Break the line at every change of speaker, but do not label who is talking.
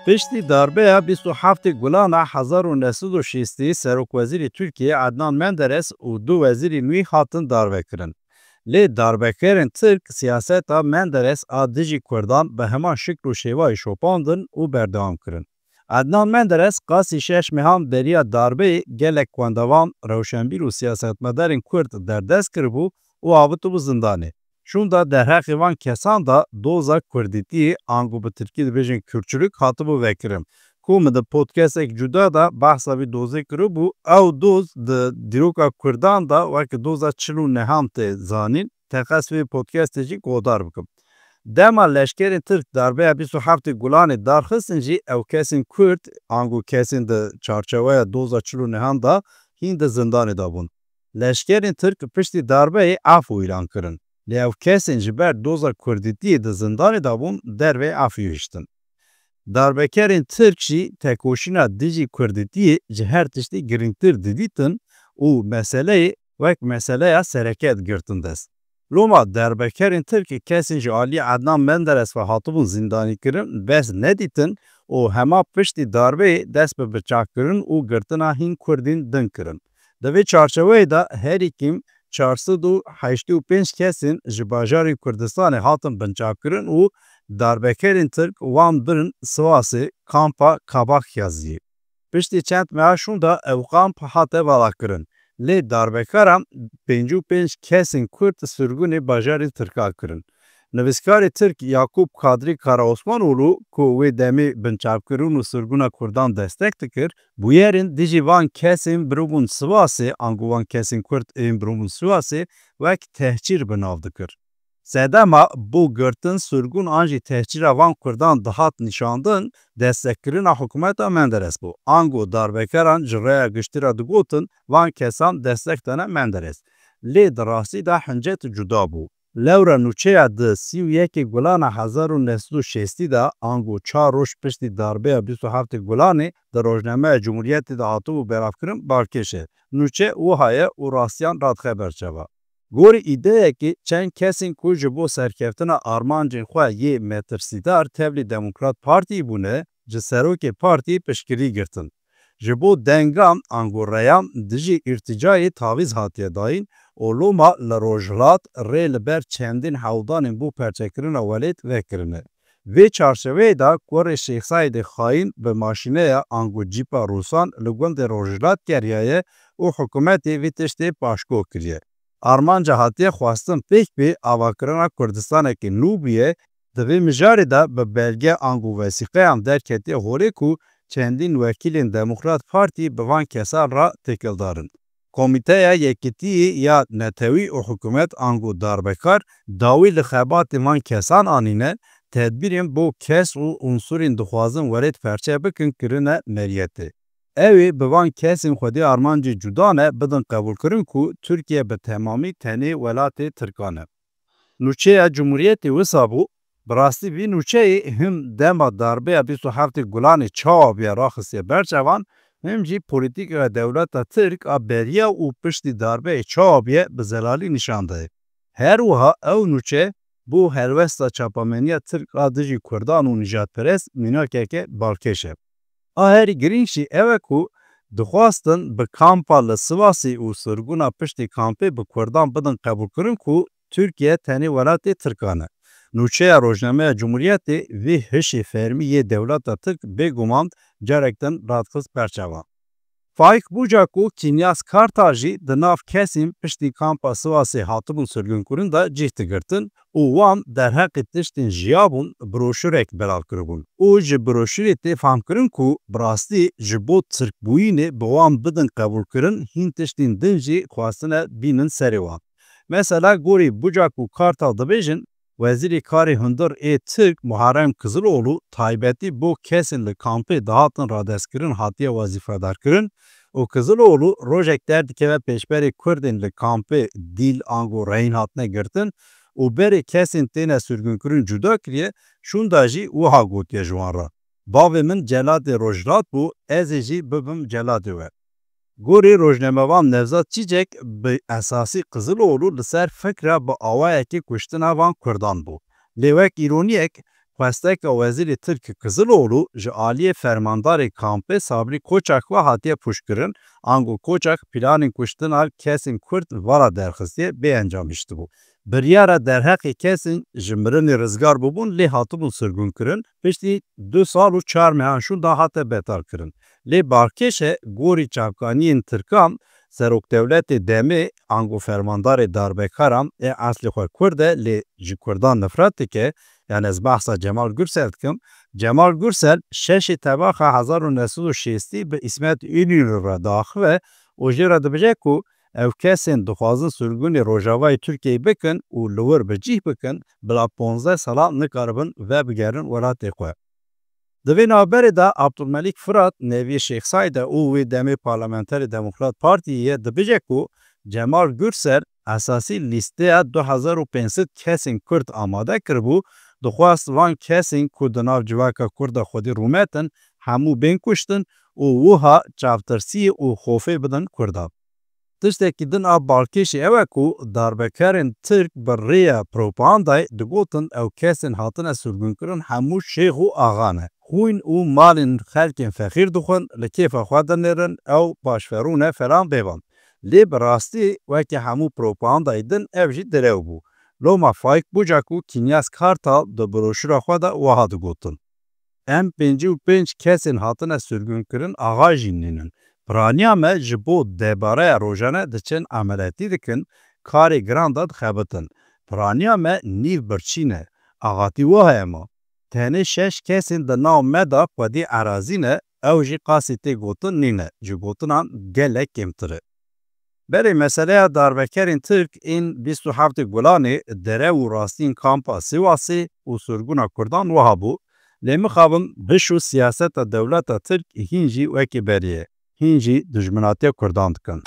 Piştî darbeya 27 Gulana 1960 Serokwezîrê Tirkiye Adnan Menderes û du wezîrên wî hatin darvekirin. Lê darbekerên Tirk siyaseta Menderes a dijî Kurdan bi heman şikl û şêwayê şopandin û berdewam kirin. Adnan Menderes qasî 6 mehan beriya darbeyê gelek xwendevan, rewşenbîr û siyasetmedarên Kurd derdest kiribû û avitibu zindanê. Şûn da derheqê van kesan da doza Kurdîtiyê ango bi Tirkî dibêjin Kürtçülük hatibû vekirin. Ku min di podcastek cuda da behsa vî dozê kiribû, ew doz di dîroka Kurdan da wekî doza çil û neham tê zanîn, teqes vê podcastê jî guhdar bikim. Dema leşkerên Tirk darbeya 27 Gulanê darxistin jî ew kesên Kurd ango kesên di çarçeweya doza çil û nehan da hîn di zindanê da bûn. Leşkerên Tirk piştî darbeyê afû îlan kirin. Lê ew kesên ji ber doza Kurdîtiyê di zindanê da bûn dervê afî hiştin. Darbekerên Tirk jî tekoşîna dijî Kurdîtiyê ji her tiştî girîngtir didîtin û meseleyê wek meseleya sereket girtin dest. Loma derbekerên Tirkê kesên ji aliyê Adnan Menderes ve hatibûn zindanî kirin bes nedîtin û hema piştî darbeyê dest bi biçakkirin û girtina hîn Kurdên din kirin. Di vê çarçeweyê da herî kêm 485 kesên ji bajarê Kurdistanê hatin binçakkirin û darbekerên Tirk wan birin Sivasê kampa Kabakyaziyê. Piştî çend meha şûn da ew kamp hate valakirin. Lê darbekaran 55 kesên Kurd sürgûnê bajarê Tirka kirin. Nivîskarê Tirk Yakub Kadrî Karaosmanoğlu ku wê demê binçavkirin û sürgûna Kurdan destek dikir, bûyerên dijî van kesên birûbûn Sivasê ango van kesên Kurd ên birûbûn Sivasê wek tehcîr bi nav dikir. Sedema bu girtin sürgûn an jî tehcîra van Kurdan dihat nîşandin destekkirina hikûmeta Menderes bû. Ango darbekeran ji rêya giştîra digotin van kesan destek dene Menderes. Lê di rastî de hincet cuda bû. Lewra nûçeya di 31 Gulana 1960 da ango 4 roj piştî darbeya 27 Gulanê di Rojnameya Cumhuriyetê de hatibû beravkirin balkêş e. Nûçe wiha ye û rastiyan radixeber çava. Gorî îdeyekî çend kesên ku ji bo serkeftina armancên xwe yê metirsîdar tevlî Demokrat Partî bûne, ji serokê partî piştgirî girtin. Ji bo dengan ango reyan dijî îrticayê tavîz hatiye dayîn û loma li Rojhilat rê li ber çendîn hewldanên bû perçekirina welêt vekirine. Vê çarşeveyê da gorê Şêx Saîdê Xayîn bi maşîneya ango cîpa Rûsan li gundê Rojhilat geriyaye û hikûmetê vê tiştê paşgo kiriye. Armanca hatiye xwastin pêk bê avakirina Kurdistanekî nû bûye, di vê mijarê de bi belge ango wesîqeyan derketiye holê ku çendîn wekîlên Demokrat Partî bi van kesan re têkildarin. Komîteya Yekîtiyê ya Netewî û hikûmet ango darbekar dawî li xebatên van kesan anîne, tedbîrên bo kes û unsurên dixwazin welêt ferçe bikin kirine meriyetê. Ew ê bi van kesên xwedî armancê cuda ne bidin qebûlkirin ku Tirkiye bi temamî tenê welatê Tirkan e. Nûçeya Cumhuriyetê wisa bû, bi rastî vî nûçeyê him dema darbeya 27 Gulanê çawa bûye raxistiye berçavan, him jî polîtîk ve dewleta Tirk a beriya û piştî darbeyê çawa bûye bi zelalî nîşan daye. Her wiha ew nûçe bu helwesta çapameniya Tirk a dijî Kurdan û nijadperest mînakeke balkêş e. A herî girîng jî ew e ku dixwastin bi kampa li Sivasê û sirgûna piştî kampê bi Kurdan bidin qebûlkirin ku Tirkiye tenê welatê Tirkan e. Nûçeya Rojnameya Cumhuriyetê vê hişê fermî yê dewleta Tirk bêguman carektin radxist berçavan. Faik bûca ku Kinyas Kartal jî di nav kesên piştî kampa Sivasê hatibûn sirgûnkirin de cih digirtin û wan derheqê tiştên jiyabûn broşürek belal kiribûn. û ji broşürê tê famkirin ku bi rastî ji bo Tirkbûyînê bi wan bidin qebûlkirin hîn tiştên din jî xwastine bînin serê wan. Mesela gorî bûca ku Kartal dibêjin, Wezîrê Karê Hundir ê Tirk Muharrem Kızıloğlu taybetî bo kesên li kampê dihatin radestkirin hatiye wezîfedarkirin û Kızıloğlu rojek derdikeve pêşberê Kurdên li kampê dîl ango rehîn hatine girtin û berê kesên têne sürgûnkirin cuda kiriye, şûn da jî wiha gotiye ji wan re. Bavê min celadê Rojhilat bû, ez ê jî bibim celadê we. Gorî rojnamevan Nevzat Çîcek bi esasî Kızıloğlu li ser fikra bi awayekî kuştina van Kurdan bû. Lê wek îroniyek xwesteka Wezîrê Tirk Kızıloğlu ji aliyê fermandarê kampê Sabrî Koçak ve hatiye puşkirin, ango Koçak planên kuştina kesên Kurd wara derxistiye bêencam hiştibû. Biryara derheqê kesên ji mirinê rizgar bûbûn lê hatibûn sirgûnkirin, piştî 2 sal û 4 mehan da hate betarkirin. Lê barkêşe gorî çavkaniyên Tirkan, Serokdewletê Demê ango fermandarê darbekaran ê eslê xwe Kurd e lê ji Kurdan nifret dike, yani ez behsa Cemal Gürsel dikim. Cemal Gürsel şeşê tebaxa 1960 bi İsmet İnönü re daxive û jê re dibêje ku ew kesên dixwazin sürgûnê Rojavayê Tirkiyeyê bikin û li wir bi cih bikin, bila 15 sala nikaribin vebigerin welatê xwe. Di vê navberê de Abdulmelik Fırat nevî Şêx Saîd e û wê demê Parlamenterê Demokrat Partiyê dibêje ku Cemal Gürsel esasî lîsteya 2500 kesên Kurd amade kiribû, dixwast van kesên ku di nav civaka Kurd de xwedî rûmetin hemû bên kuştin û wiha çavtirsiyê û xofê bidin Kurdan. Tiştekî din a balkêşê ew e ku darbekerên Tirk bi rêya propagandayê digotin ew kesên hatine sürgûnkirin hemû şêx û axa ne. Xwîn û malên xelkên fexîr dixwin, li kêfa xwe dinêrin, ew başferûn e falan bêvan. Lê bi rastî wekî hemû propagandayê din ev jî direw bû. Loma Faik Bucak û Kinyas Kartal di broşûra xwe de wiha digotin. Em 55 kesên hatine sürgûnkirin axa jînînin. Piraniya me ji bo debareya rojane diçin emeletî dikin, karê giran da dixebitin. Piraniya me nîv birçî ne. Axatî wiha ye ma. Tenê 6 kesên di nav me da xwedî erazî ne, ew jî qasî tê gotin nîne, ji gotinan gelek kêmtir e. Berê meseleya darbekerên Tirk ên 27 Gulanê derew û rastiyên kampa Sîwasê û sürgûna Kurdan wiha bû, lê mixabin biş û siyaseta dewleta Tirk hîn jî wekî berî ye. Hîn jî dijminatiya Kurdan dikin.